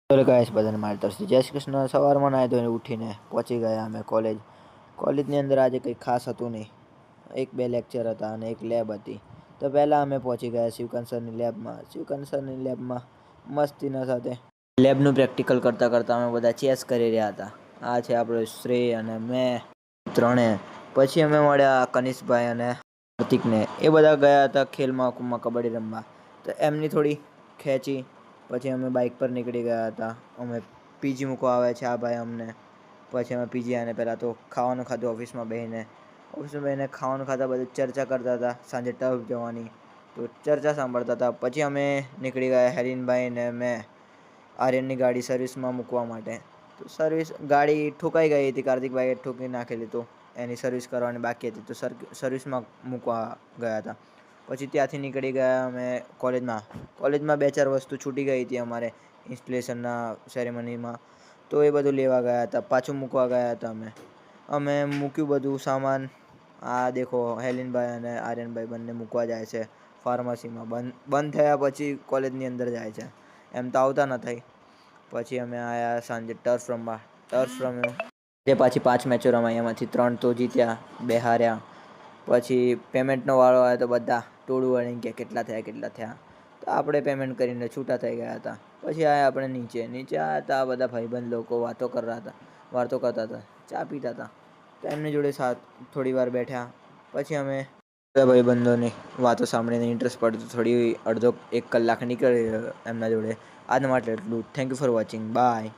તો ગાઈસ બધાને મારી તરફથી જય શ્રી કૃષ્ણ। સવારમાં નાહી ધોઈને ઉઠીને પહોંચી ગયા અમે કોલેજની અંદર આજે કંઈ ખાસ હતું નહીં, એક બે લેક્ચર હતા અને એક લેબ હતી। તો પહેલાં અમે પહોંચી ગયા શિવકાંત સરની લેબમાં। શિવકાંત સરની લેબમાં મસ્તીના સાથે લેબનું પ્રેક્ટિકલ કરતાં કરતાં અમે બધા ચેસ કરી રહ્યા હતા। આ છે આપણો શ્રેય અને મેં ત્રણે। પછી અમે મળ્યા કનિષ્કભાઈ અને કાર્તિકને, એ બધા ગયા હતા ખેલ મહાકુંભમાં કબડ્ડી રમવા। તો એમની થોડી ખેંચી, પછી અમે બાઇક પર નીકળી ગયા હતા। અમે પીજી મૂકવા આવે છે આ ભાઈ અમને। પછી અમે પીજી આવીને પહેલાં તો ખાવાનું ખાધું ઓફિસમાં બેસીને ખાવાનું ખાતા બધું ચર્ચા કરતા હતા સાંજે ટર્ફ જવાની, તો ચર્ચા સાંભળતા હતા। પછી અમે નીકળી ગયા હેરીનભાઈ ને મેં આર્યનની ગાડી સર્વિસમાં મૂકવા માટે। તો ગાડી ઠોકાઈ ગઈ હતી, કાર્તિકભાઈએ ઠોકી નાખેલી, તો એની સર્વિસ કરવાની બાકી હતી, તો સર્વિસમાં મૂકવા ગયા હતા। પછી ત્યાંથી નીકળી ગયા અમે કોલેજમાં બે ચાર વસ્તુ છૂટી ગઈ હતી અમારે ઇન્સ્ટોલેશનના સેરેમનીમાં, તો એ બધું લેવા ગયા હતા, પાછું મૂકવા ગયા હતા અમે મૂક્યું બધું સામાન। આ દેખો હેલિનભાઈ અને આર્યનભાઈ બંને મૂકવા જાય છે ફાર્મસીમાં, બંધ થયા પછી કોલેજની અંદર જાય છે, એમ તો આવતા નથી। પછી અમે આવ્યા સાંજે ટર્ફ રમ્યું, તે પાછી 5 મેચો રમાઈ, એમાંથી 3 તો જીત્યા, 2 હાર્યા। પછી પેમેન્ટનો વાળો આવ્યો તો બધા ટોળું વળીને કે કેટલા થયા, તો આપણે પેમેન્ટ કરીને છૂટા થઈ ગયા હતા। પછી આવ્યા આપણે નીચે આવ્યા હતા, બધા ભાઈબંધ લોકો વાતો કરતા હતા, ચા પીતા હતા, તો એમની જોડે થોડી વાર બેઠ્યા। પછી અમે બધા ભાઈબંધોની વાતો સાંભળીને ઇન્ટરેસ્ટ પડતો થોડી 1 કલાક નીકળી એમના જોડે। આજ માટે એટલું, thank you for watching, by.